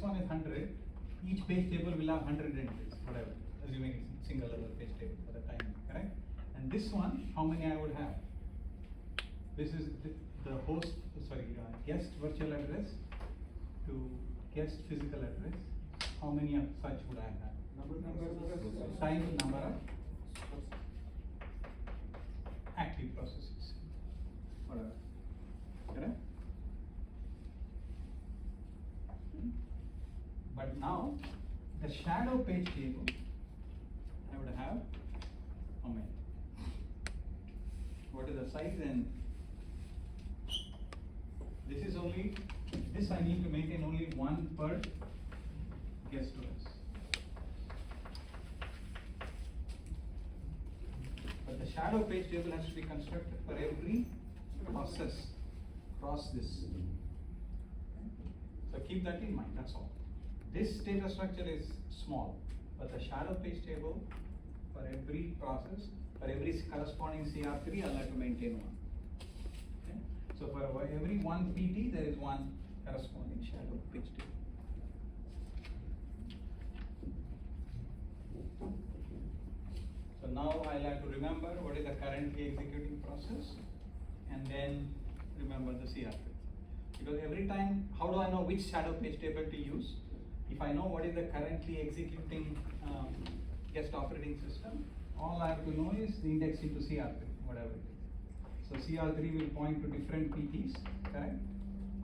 one is 100, each page table will have 100 entries, whatever, assuming it's single level page table for the time, correct? And this one, how many I would have? This is the host, guest virtual address to guest physical address. How many of such would I have? Times number of active processes, whatever, correct? But now, the shadow page table, I would have how many? What is the size? And this is only, this I need to maintain only one per guest OS. But the shadow page table has to be constructed for every process across this. So keep that in mind, that's all. This data structure is small, but the shadow page table for every process, for every corresponding CR3, I'll have to maintain one. Okay? So for every one PT, there is one corresponding shadow page table. So now I'll have to remember what is the currently executing process, and then remember the CR3. Because every time, how do I know which shadow page table to use? If I know what is the currently executing guest operating system, all I have to know is the index into CR3, whatever it is. So CR3 will point to different PTs, correct?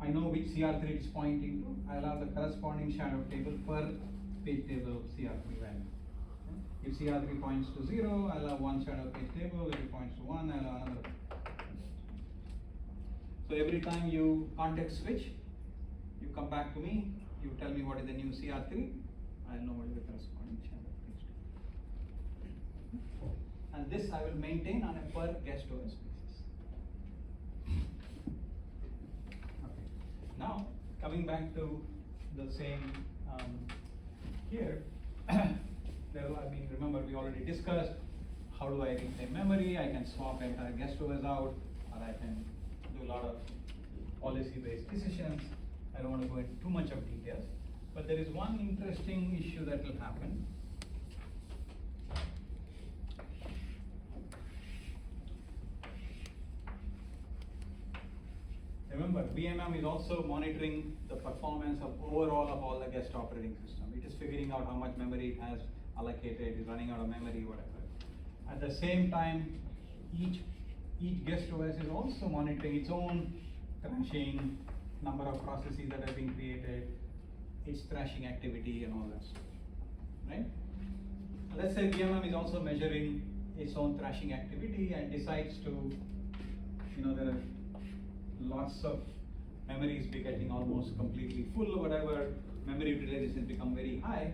I know which CR3 it is pointing to. I'll have the corresponding shadow table per page table CR3 value. If CR3 points to 0, I'll have one shadow page table. If it points to 1, I'll have another. So every time you context switch, you come back to me, you tell me what is the new CR3, I'll know what is the corresponding shadow page table. And this I will maintain on a per guest OS basis. Okay. Now, coming back to the same here, remember we already discussed how do I retain memory. I can swap entire guest OS out, or I can do a lot of policy-based decisions. I don't want to go into too much of details, but there is one interesting issue that will happen. Remember, VMM is also monitoring the performance of overall of all the guest operating system. It is figuring out how much memory it has allocated, is running out of memory, whatever. At the same time, each guest OS is also monitoring its own thrashing, number of processes that have been created, its thrashing activity and all that stuff, right? Let's say VMM is also measuring its own thrashing activity and decides to, there are lots of memory is getting almost completely full or whatever, memory utilization become very high,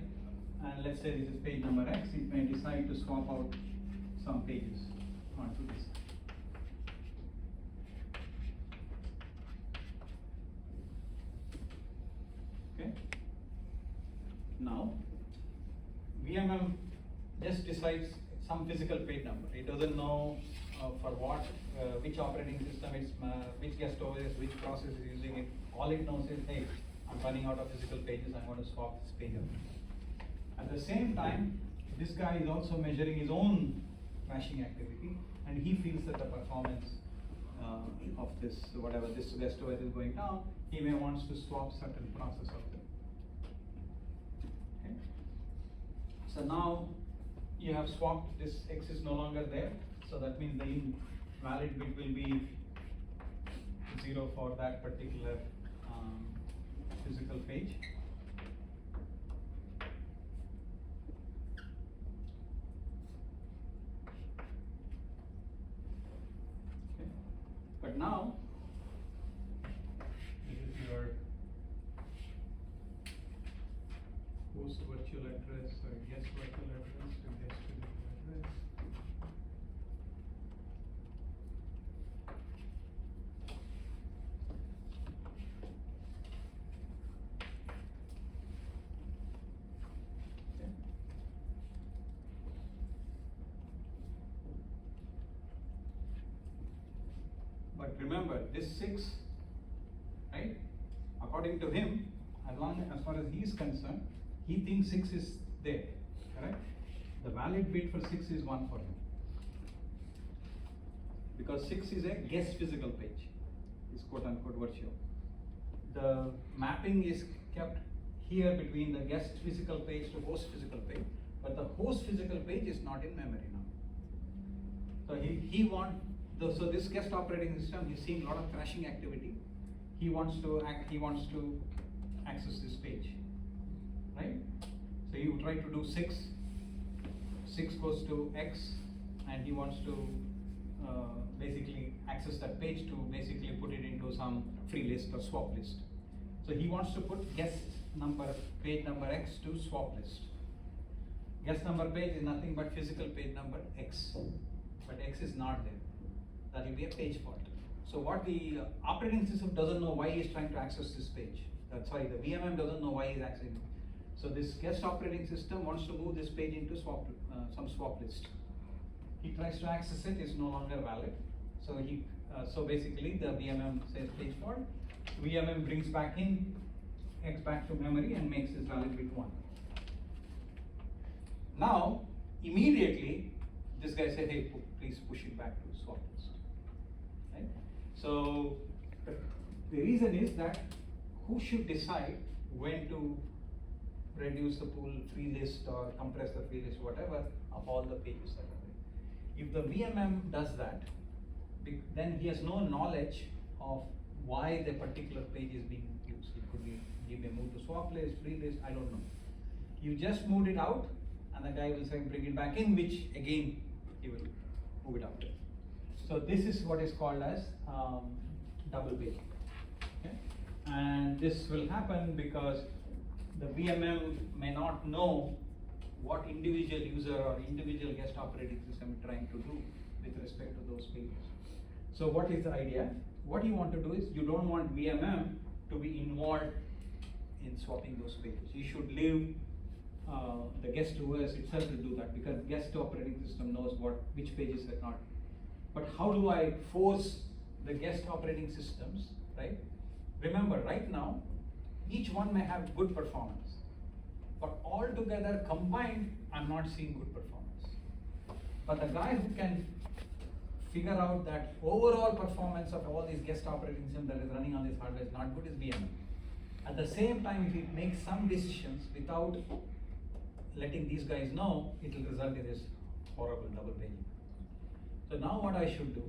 and let's say this is page number X, it may decide to swap out some pages onto this. Okay. Now, VMM just decides some physical page number. It doesn't know for what, which operating system it's, which guest OS, which process is using it. All it knows is, hey, I'm running out of physical pages, I'm going to swap this page out. At the same time, this guy is also measuring his own thrashing activity, and he feels that the performance of this, whatever this guest OS is going down, he may wants to swap certain process of them. Okay. So now you have swapped, this X is no longer there, so that means the invalid bit will be 0 for that particular physical page. Okay. But now, this is your host virtual address or guest virtual address to guest physical address. Okay. But remember, this 6, right? According to him, as as far as he is concerned, he thinks 6 is there, correct? The valid bit for 6 is 1 for him. Because 6 is a guest physical page, is quote unquote virtual. The mapping is kept here between the guest physical page to host physical page, but the host physical page is not in memory now. So so this guest operating system, he's seeing a lot of crashing activity. He wants to access this page, right? So you try to do 6 goes to X, and he wants to basically access that page to basically put it into some free list or swap list. So he wants to put page number X to swap list. Guest number page is nothing but physical page number X, but X is not there. That will be a page fault. So what the operating system doesn't know why he's trying to access this page. Sorry, the VMM doesn't know why he's accessing it. So this guest operating system wants to move this page into some swap list. He tries to access it, it's no longer valid. So basically the VMM says page fault. VMM brings back in X back to memory and makes this valid bit 1. Now, immediately, this guy said, hey, please push it back to swap list. Right? So the reason is that who should decide when to reduce the pool free list or compress the free list, whatever, of all the pages that are there. If the VMM does that, then he has no knowledge of why the particular page is being used. It could be give a move to swap list, free list, I don't know. You just moved it out, and the guy will say bring it back in, which again he will move it out. So this is what is called as double paging. Okay? And this will happen because the VMM may not know what individual user or individual guest operating system is trying to do with respect to those pages. So what is the idea? What you want to do is you don't want VMM to be involved in swapping those pages. You should leave the guest OS itself to do that, because guest operating system knows which pages are not. But how do I force the guest operating systems, right? Remember, right now, each one may have good performance, but all together combined, I'm not seeing good performance. But the guy who can figure out that overall performance of all these guest operating systems that is running on this hardware is not good is VMM. At the same time, if it makes some decisions without letting these guys know, it will result in this horrible double paging. So now what I should do,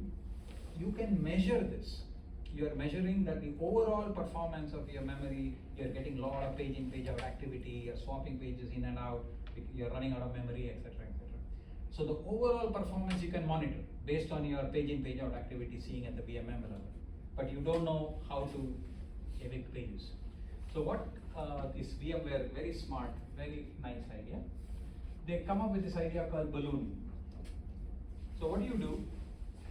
you can measure this. You are measuring that the overall performance of your memory, you are getting a lot of page in, page out activity, you are swapping pages in and out, you are running out of memory, etc., etc. So the overall performance you can monitor based on your page in, page out activity seeing at the VMM level. But you don't know how to evict pages. So what this VMware, very smart, very nice idea, they come up with this idea called ballooning. So what do?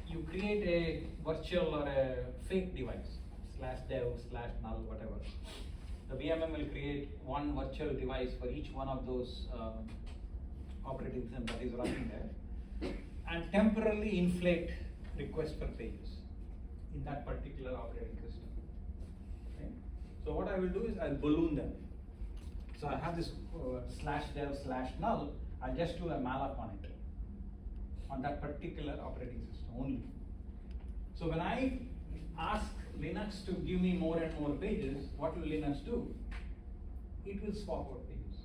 You create a virtual or a fake device, /dev/null, whatever. The VMM will create one virtual device for each one of those operating system that is running there, and temporarily inflate requests per pages in that particular operating system. Okay? So what I will do is I'll balloon them. So I have this /dev/null, I'll just do a malloc on it, on that particular operating system only. So when I ask Linux to give me more and more pages, what will Linux do? It will swap out pages,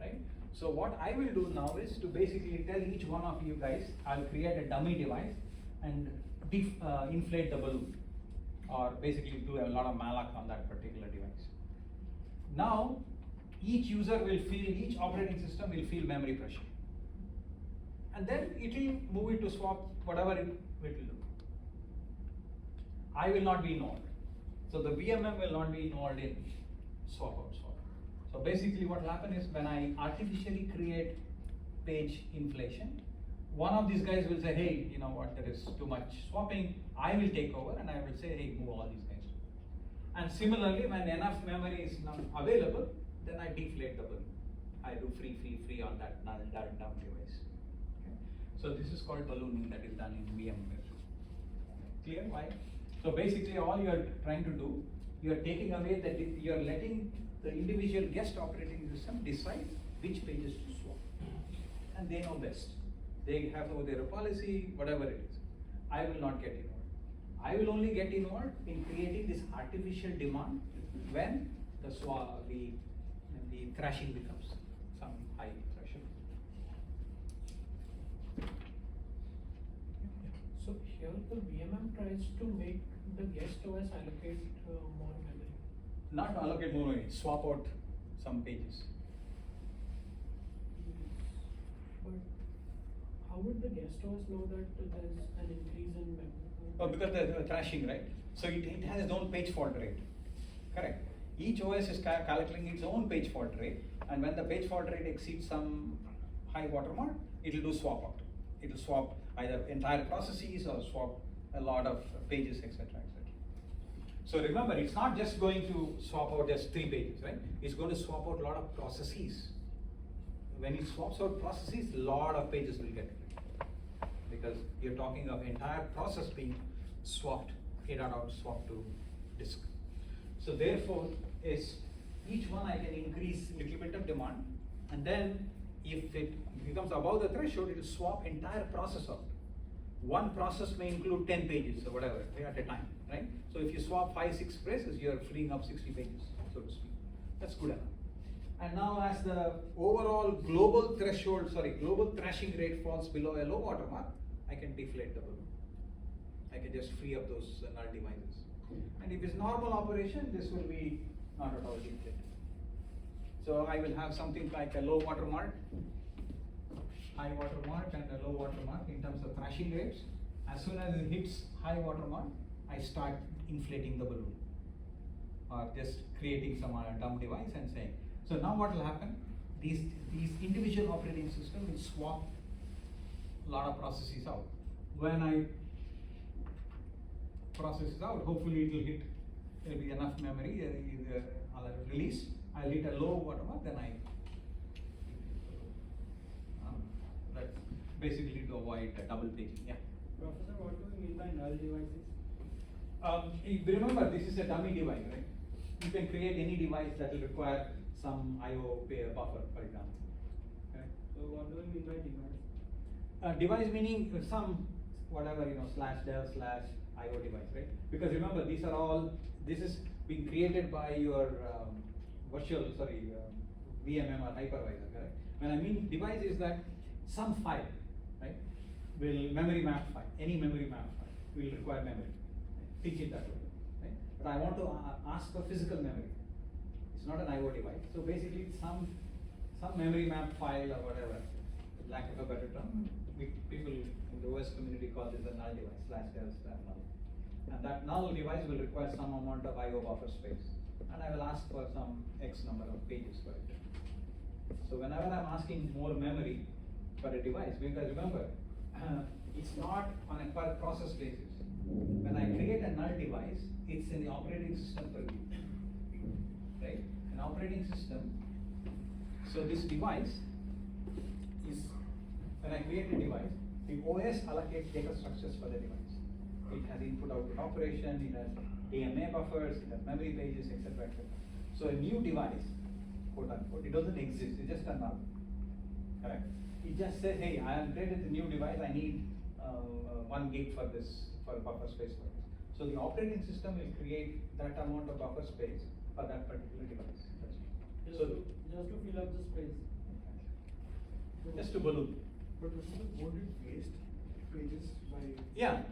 right? So what I will do now is to basically tell each one of you guys, I'll create a dummy device and inflate the balloon, or basically do a lot of malloc on that particular device. Now, each user will feel, each operating system will feel memory pressure. And then it will move it to swap whatever it will do. I will not be involved. So the VMM will not be involved in swap out, swap. So basically what will happen is when I artificially create page inflation, one of these guys will say, hey, you know what, there is too much swapping. I will take over and I will say, hey, move all these guys. And similarly, when enough memory is now available, then I deflate the balloon. I do free on that null dumb device. Okay? So this is called ballooning, that is done in VMware. Clear? Why? So basically all you are trying to do you are taking away that you are letting the individual guest operating system decide which pages to swap. And they know best. They have their policy, whatever it is. I will not get involved. I will only get involved in creating this artificial demand when the thrashing becomes some high threshold. So here the VMM tries to make the guest OS allocate more memory. Not allocate more memory, swap out some pages. But how would the guest OS know that there is an increase in memory? Oh, because the thrashing, right? So it has its own page fault rate. Correct. Each OS is calculating its own page fault rate, and when the page fault rate exceeds some high watermark, it will do swap out. It will swap either entire processes or swap a lot of pages, etc., etc. So remember, it's not just going to swap out just 3 pages, right? It's going to swap out a lot of processes. When it swaps out processes, a lot of pages will get rid, because you're talking of entire process being swapped, out, swapped to disk. So therefore, is each one I can increase a little bit of demand, and then if it becomes above the threshold, it will swap entire process out. One process may include 10 pages or whatever at a time, right? So if you swap 5-6 places, you are freeing up 60 pages, so to speak. That's good enough. And now as the overall global thrashing rate falls below a low watermark, I can deflate the balloon. I can just free up those null devices. And if it's normal operation, this will be not at all deflated. So I will have something like a low watermark, high watermark, and a low watermark in terms of thrashing rates. As soon as it hits high watermark, I start inflating the balloon, or just creating some dumb device and saying. So now what will happen? These individual operating systems will swap a lot of processes out. When I process it out, hopefully it will hit maybe enough memory, I'll release, I'll hit a low watermark, then that's basically to avoid double paging. Yeah. Professor, what do you mean by null devices? Remember, this is a dummy device, right? You can create any device that will require some I/O buffer, for example. Okay? So what do you mean by device? Device meaning some whatever, /del/ IO device, right? Because remember, this is being created by your VMM or hypervisor, correct? When I mean device is that some file, right, memory map file, any memory map file will require memory. Right? Think it that way, right? But I want to ask for physical memory. It's not an IO device. So basically, some memory map file or whatever, lack of a better term, people in the OS community call this a null device, /del/ null. And that null device will require some amount of IO buffer space. And I will ask for some X number of pages for it. So whenever I'm asking more memory for a device, because remember, it's not on a per process basis. When I create a null device, it's in the operating system purview, right? An operating system. So this device is, when I create a device, the OS allocates data structures for the device. It has input-output operation, it has AMA buffers, it has memory pages, etc., etc. So a new device, quote unquote, it doesn't exist, it's just a null, correct? It just says, hey, I have created a new device, I need 1 gig for this, for buffer space for this. So the operating system will create that amount of buffer space for that particular device. Just to fill up the space. Just to balloon. But won't it waste pages by? Yeah,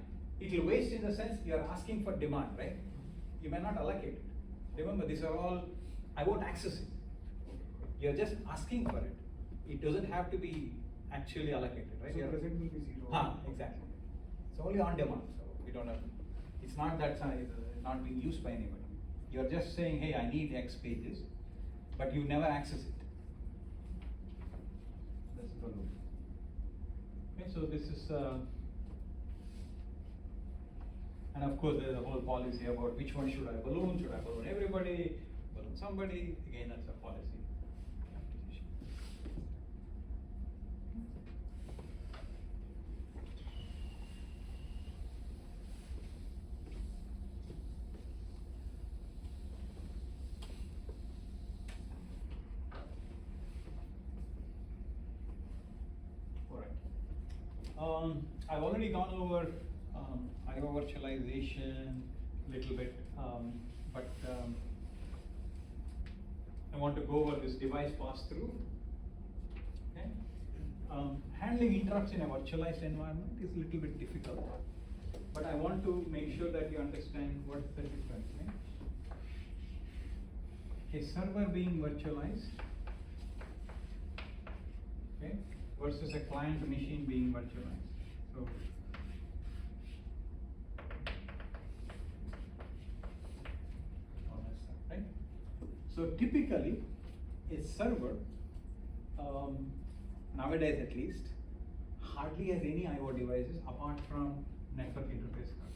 it will waste in the sense you are asking for demand, right? You may not allocate it. Remember, these are all, I won't access it. You're just asking for it. It doesn't have to be actually allocated, right? So present will be 0. Exactly. It's only on demand, so we don't have, it's not that it's not being used by anybody. You're just saying, hey, I need X pages, but you never access it. That's the loop. Okay, so this is, and of course there's a whole policy about which one should I balloon everybody, balloon somebody, again that's a policy. I've already gone over IO virtualization little bit, but I want to go over this device pass-through. Okay. Handling interrupts in a virtualized environment is a little bit difficult, but I want to make sure that you understand what's the difference. Right? A server being virtualized, okay, versus a client machine being virtualized. So, all that stuff, right? So typically, a server, nowadays at least, hardly has any I/O devices apart from network interface card.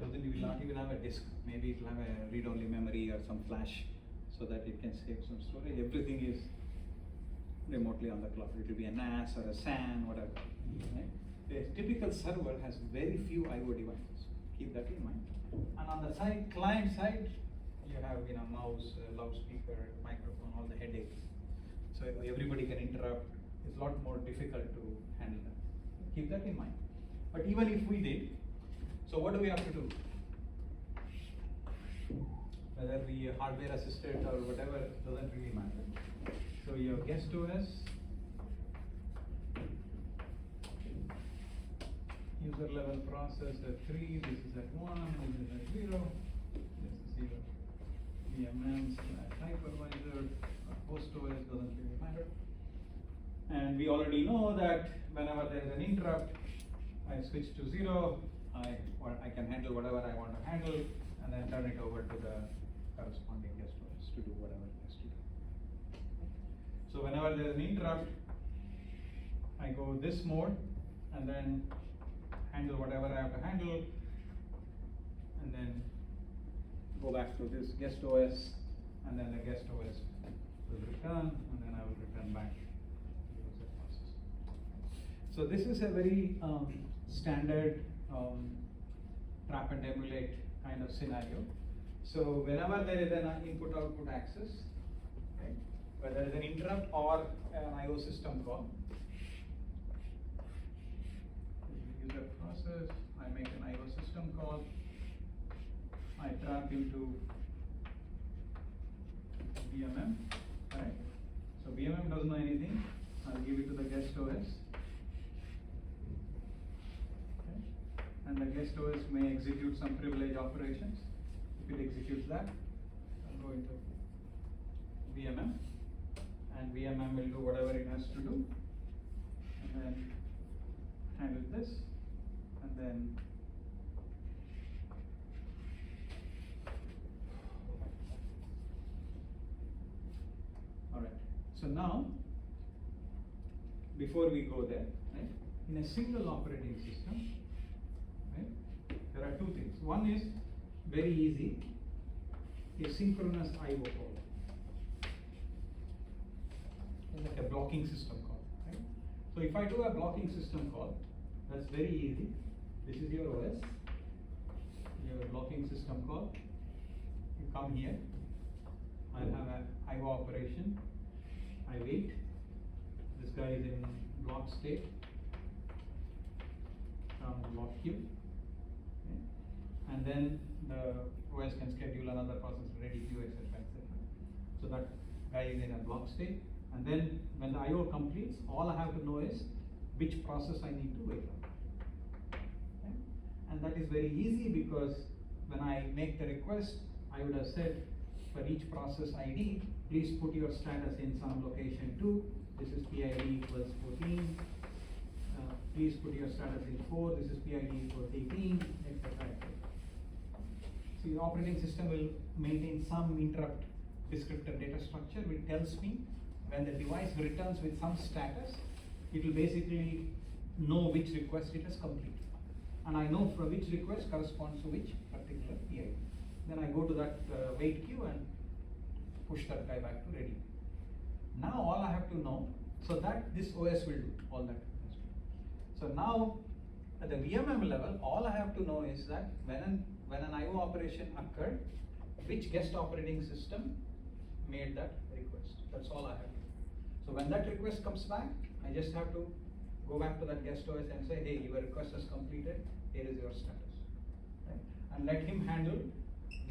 It will not even have a disk. Maybe it will have a read-only memory or some flash, so that it can save some storage. Everything is remotely on the cloud. It will be a NAS or a SAN, whatever. Right? A typical server has very few I/O devices. Keep that in mind. And on the side, client side, you have mouse, loudspeaker, microphone, all the headaches. So everybody can interrupt. It's a lot more difficult to handle that. Keep that in mind. But even if we did, so what do we have to do? Whether we hardware assisted or whatever, doesn't really matter. So your guest OS, user level process at 3, this is at 1, this is at 0, this is 0. VMM/hypervisor, host OS, doesn't really matter. And we already know that whenever there is an interrupt, I switch to 0, I can handle whatever I want to handle, and then turn it over to the corresponding guest OS to do whatever it has to do. So whenever there is an interrupt, I go this mode, and then handle whatever I have to handle, and then go back to this guest OS, and then the guest OS will return, and then I will return back to the user process. So this is a very standard trap and emulate kind of scenario. So whenever there is an input-output access, okay, whether there is an interrupt or an I/O system call, user process, I make an I/O system call, I trap into VMM, right? So VMM doesn't know anything. I'll give it to the guest OS. Okay. And the guest OS may execute some privilege operations. If it executes that, I'll go into VMM, and VMM will do whatever it has to do, and then handle this, and then alright. So now, before we go there, right, in a single operating system, right, there are two things. One is very easy, a synchronous I/O call, like a blocking system call, right? So if I do a blocking system call, that's very easy. This is your OS, your blocking system call. You come here, I have an I/O operation, I wait, this guy is in block state, from block queue, okay. And then the OS can schedule another process, ready queue, etc., etc. So that guy is in a block state, and then when the I/O completes, all I have to know is which process I need to wait on. Okay? And that is very easy because when I make the request, I would have said for each process ID, please put your status in some location 2. This is PID equals 14. Please put your status in 4. This is PID equals 18, etc. So the operating system will maintain some interrupt descriptor data structure which tells me when the device returns with some status, it will basically know which request it has completed. And I know from which request corresponds to which particular PID. Then I go to that wait queue and push that guy back to ready. Now all I have to know, so that this OS will do all that. So now at the VMM level, all I have to know is that when an I/O operation occurred, which guest operating system made that request. That's all I have to do. So when that request comes back, I just have to go back to that guest OS and say, hey, your request is completed, here is your status, right? And let him handle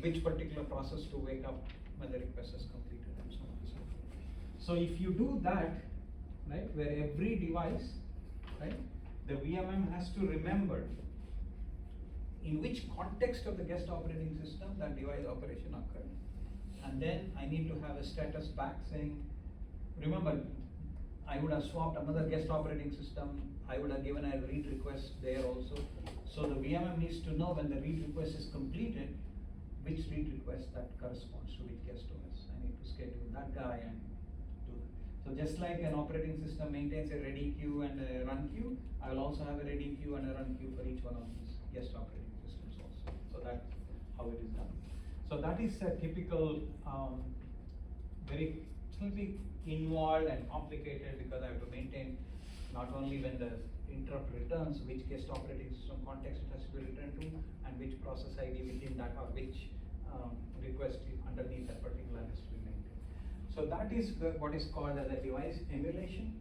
which particular process to wake up when the request is completed and so on and so forth. So if you do that, right, where every device, right, the VMM has to remember in which context of the guest operating system that device operation occurred. And then I need to have a status back saying, remember, I would have swapped another guest operating system, I would have given a read request there also. So the VMM needs to know when the read request is completed, which read request that corresponds to which guest OS. I need to schedule that guy and do that. So just like an operating system maintains a ready queue and a run queue, I will also have a ready queue and a run queue for each one of these guest operating systems also. So that's how it is done. So that is a typical, it will be involved and complicated because I have to maintain not only when the interrupt returns, which guest operating system context it has to be returned to, and which process ID within that or which request underneath that particular has to be maintained. So that is what is called as a device emulation,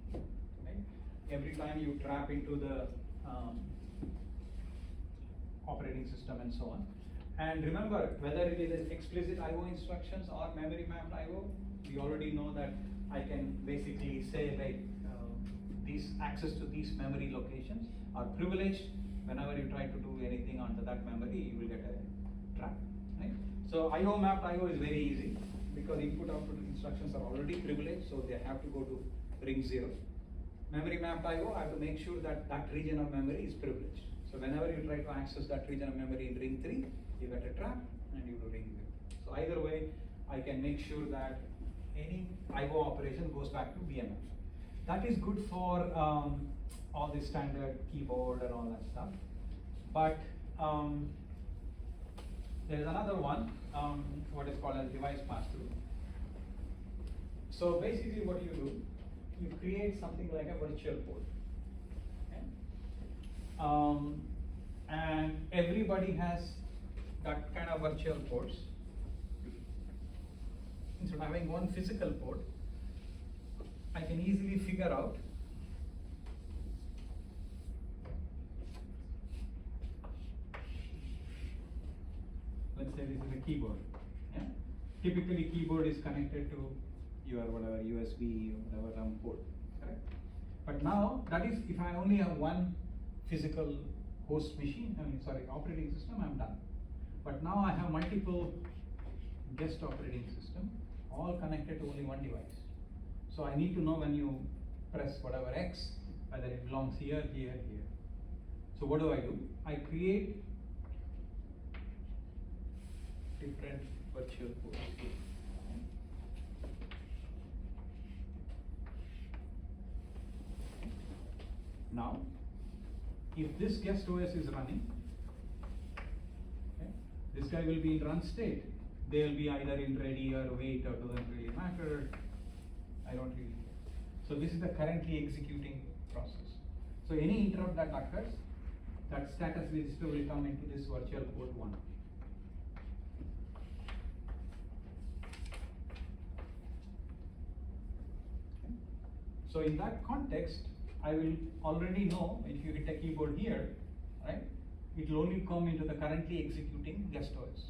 right? Every time you trap into the operating system and so on. And remember, whether it is explicit IO instructions or memory mapped IO, we already know that I can basically say like these access to these memory locations are privileged. Whenever you try to do anything onto that memory, you will get a trap, right? So IO mapped IO is very easy because input output instructions are already privileged, so they have to go to ring 0. Memory mapped IO, I have to make sure that that region of memory is privileged. So whenever you try to access that region of memory in ring 3, you get a trap and you do ring 0. So either way, I can make sure that any IO operation goes back to VMM. That is good for all the standard keyboard and all that stuff. But there is another one, what is called as device pass-through. So basically what you do, you create something like a virtual port. Okay? And everybody has that kind of virtual ports. Instead of having one physical port, I can easily figure out let's say this is a keyboard. Yeah? Typically keyboard is connected to your whatever USB or whatever port, correct? But now that is if I only have one physical host machine, operating system, I'm done. But now I have multiple guest operating system all connected to only one device. So I need to know when you press whatever X, whether it belongs here, here, here. So what do? I create different virtual ports here. Now, if this guest OS is running, okay, this guy will be in run state. They will be either in ready or wait or doesn't really matter. I don't really care. So this is the currently executing process. So any interrupt that occurs, that status register will come into this virtual port 1. Okay. So in that context, I will already know if you hit a keyboard here, right? It will only come into the currently executing guest OS.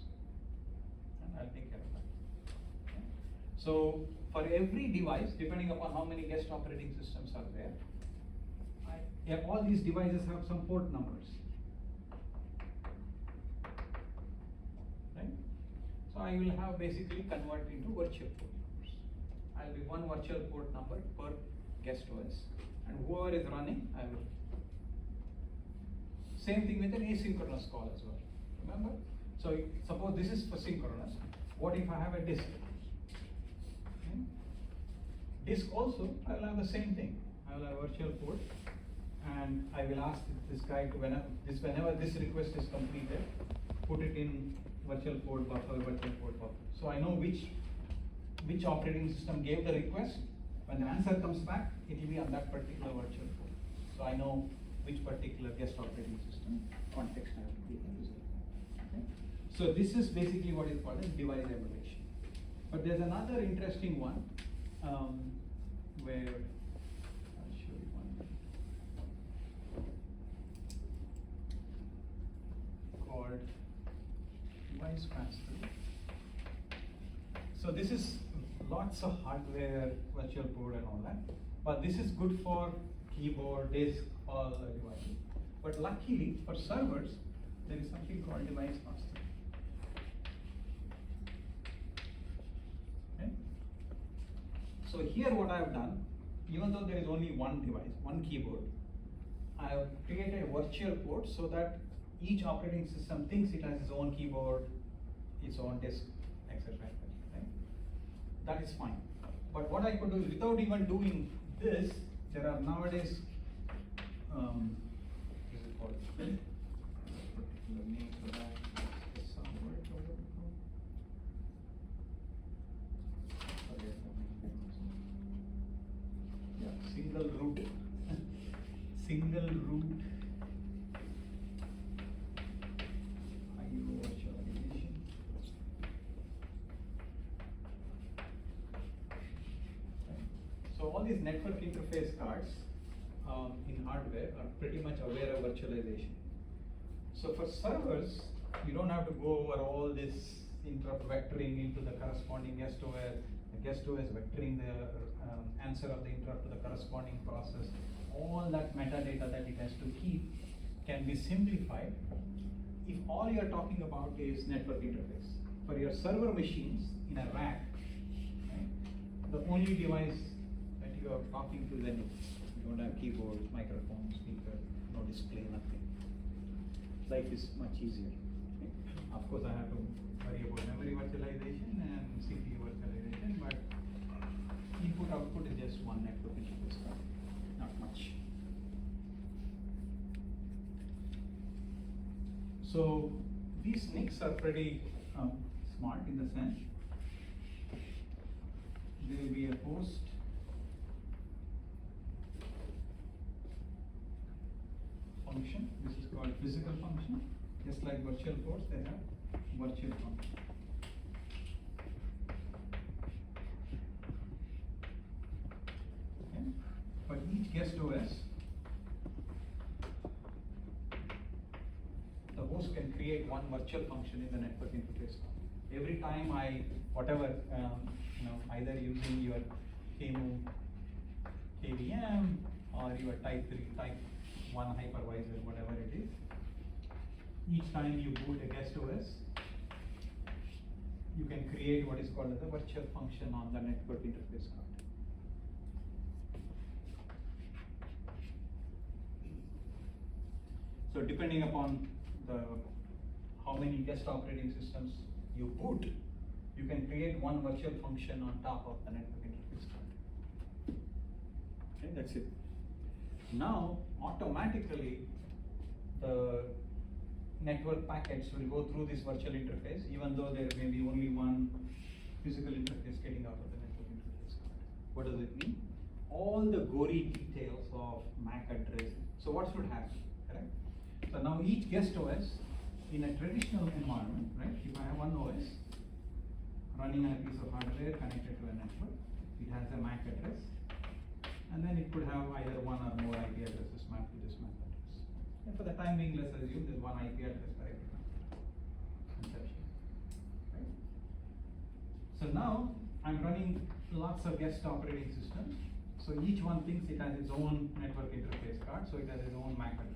And I'll take care of that. Okay. So for every device, depending upon how many guest operating systems are there, all these devices have some port numbers. Right? So I will have basically convert into virtual port numbers. I'll be one virtual port number per guest OS. And whoever is running, I will. Same thing with an asynchronous call as well. Remember? So suppose this is for synchronous. What if I have a disk? Okay. Disk also, I will have the same thing. I will have a virtual port, and I will ask this guy to whenever this request is completed, put it in virtual port buffer, virtual port buffer. So I know which operating system gave the request. When the answer comes back, it will be on that particular virtual port. So I know which particular guest operating system context I have to give the result. Okay? So this is basically what is called as device emulation. But there's another interesting one where I'll show you one. device pass-through. So this is lots of hardware, virtual board and all that. But this is good for keyboard, disk, all the devices. But luckily for servers, there is something called device pass-through. Okay? So here what I have done, even though there is only one device, one keyboard, I have created a virtual port so that each operating system thinks it has its own keyboard, its own disk, etc. Right? That is fine. But what I could do is, without even doing this, there are nowadays, this is called, the name for that is somewhere over. Forget the name. Yeah, single root. Single root IO virtualization. So all these network interface cards in hardware are pretty much aware of virtualization. So for servers, you don't have to go over all this interrupt vectoring into the corresponding guest OS, the guest OS vectoring the answer of the interrupt to the corresponding process. All that metadata that it has to keep can be simplified if all you are talking about is network interface. For your server machines in a rack, right, the only device that you are talking to, then you don't have keyboard, microphone, speaker, no display, nothing. Life is much easier. Okay? Of course, I have to worry about memory virtualization and CPU virtualization, but input output is just one network interface card, not much. So these NICs are pretty smart in the sense there will be a host function. This is called physical function. Just like virtual ports, they have virtual function. Okay. For each guest OS, the host can create one virtual function in the network interface. Every time whatever, either using your KMU, KVM, or your type 3, type 1 hypervisor, whatever it is, each time you boot a guest OS, you can create what is called as a virtual function on the network interface card. So depending upon how many guest operating systems you boot, you can create one virtual function on top of the network interface card. Okay, that's it. Now, automatically, the network packets will go through this virtual interface, even though there may be only one physical interface getting out of the network interface card. What does it mean? All the gory details of MAC address. So what should happen, correct? So now each guest OS in a traditional environment, right? If I have one OS running on a piece of hardware connected to a network, it has a MAC address, and then it could have either one or more IP addresses mapped to this MAC address. And for the time being, let's assume there's one IP address for every conception, right? So now I'm running lots of guest operating systems. So each one thinks it has its own network interface card, so it has its own MAC address.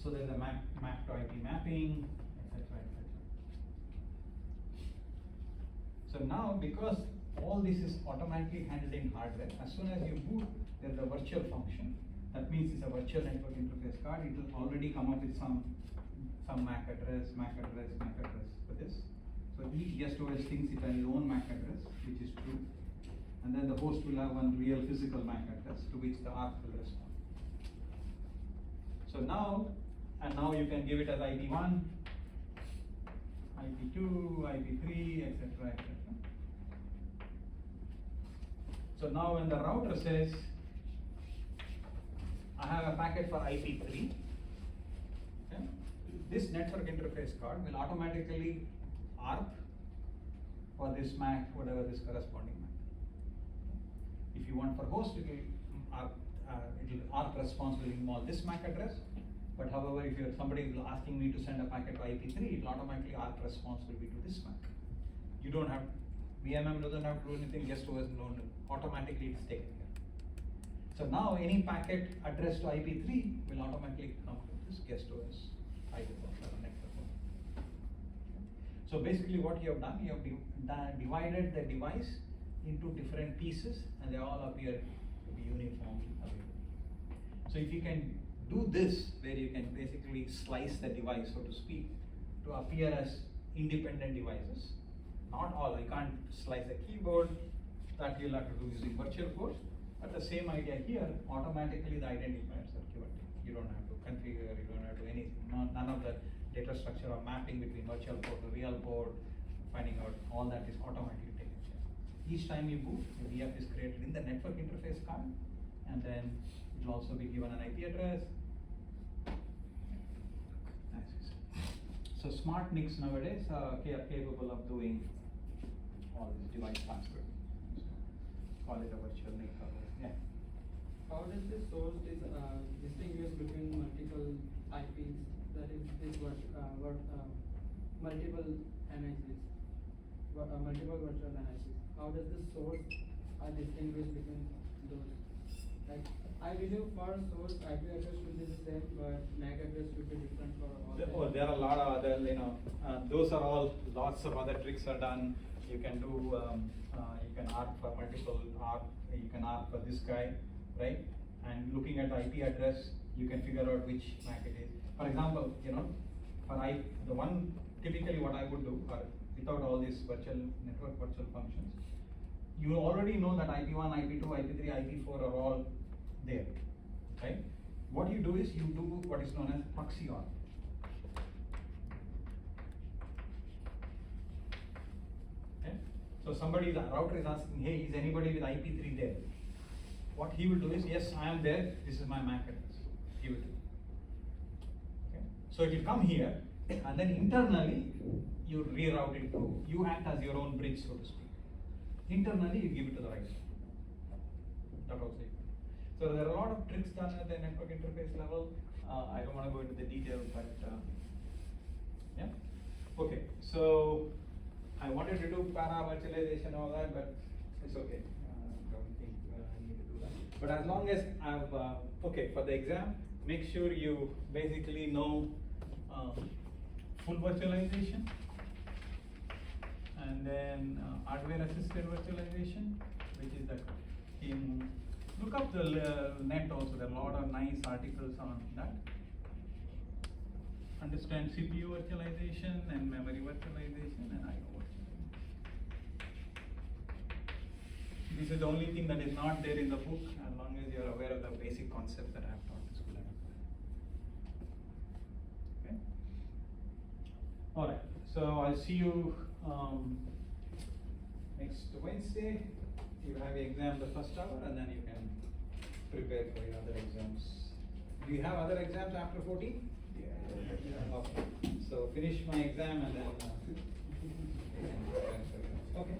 So there's a map to IP mapping, etc. So now, because all this is automatically handled in hardware, as soon as you boot, there's a virtual function. That means it's a virtual network interface card. It will already come up with some MAC address for this. So each guest OS thinks it has its own MAC address, which is true. And then the host will have one real physical MAC address to which the ARP will respond. So now, you can give it as IP1, IP2, IP3, etc. So now when the router says, I have a packet for IP3, okay, this network interface card will automatically ARP for this MAC, whatever this corresponding MAC. If you want for host, it will ARP ARP response will involve this MAC address. But however, if somebody is asking me to send a packet to IP3, it automatically ARP response will be to this MAC. You don't have, VMM doesn't have to do anything, guest OS don't, automatically it's taken care. So now any packet addressed to IP3 will automatically come to this guest OS IP4 network. So basically what you have done, you have divided the device into different pieces and they all appear to be uniformly available. So if you can do this, where you can basically slice the device, so to speak, to appear as independent devices, not all, you can't slice a keyboard, that you'll have to do using virtual code, but the same idea here, automatically the identifiers are given. You don't have to configure, you don't have to do anything, none of the data structure or mapping between virtual port to real port, finding out, all that is automatically taken care of. Each time you boot, the VF is created in the network interface card, and then it will also be given an IP address. So smart NICs nowadays are capable of doing all this device password. Call it a virtual NIC. Yeah. How does this source distinguish between multiple IPs, that is this multiple NICs, multiple virtual NICs? How does the source distinguish between those? Like, I believe for source IP address should be the same, but MAC address should be different for all. There are a lot of other, those are all, lots of other tricks are done. You can do, you can ARP for multiple ARP, you can ARP for this guy, right? And looking at the IP address, you can figure out which MAC it is. For example, the one, typically what I would do, without all these network virtual functions, you already know that IP1, IP2, IP3, IP4 are all there, right? What you do is you do what is known as proxy ARP. Okay? So somebody, the router is asking, hey, is anybody with IP3 there? What he will do is, yes, I am there, this is my MAC address. He will do. Okay? So it will come here, and then internally, you reroute it to, you act as your own bridge, so to speak. Internally, you give it to the right side. That also. So there are a lot of tricks done at the network interface level. I don't want to go into the details, but yeah. Okay, so I wanted to do para virtualization and all that, but it's okay. Don't think I need to do that. But as long as I've okay, for the exam, make sure you basically know full virtualization, and then hardware assisted virtualization, which is the look up the net also, there are a lot of nice articles on that. Understand CPU virtualization and memory virtualization and IO virtualization. This is the only thing that is not there in the book, as long as you are aware of the basic concepts that I have taught in school. Okay. All right, so I'll see you next Wednesday. You have your exam the first hour, and then you can prepare for your other exams. Do you have other exams after 14? Yeah. Okay. So finish my exam and then you can prepare for yours. Okay.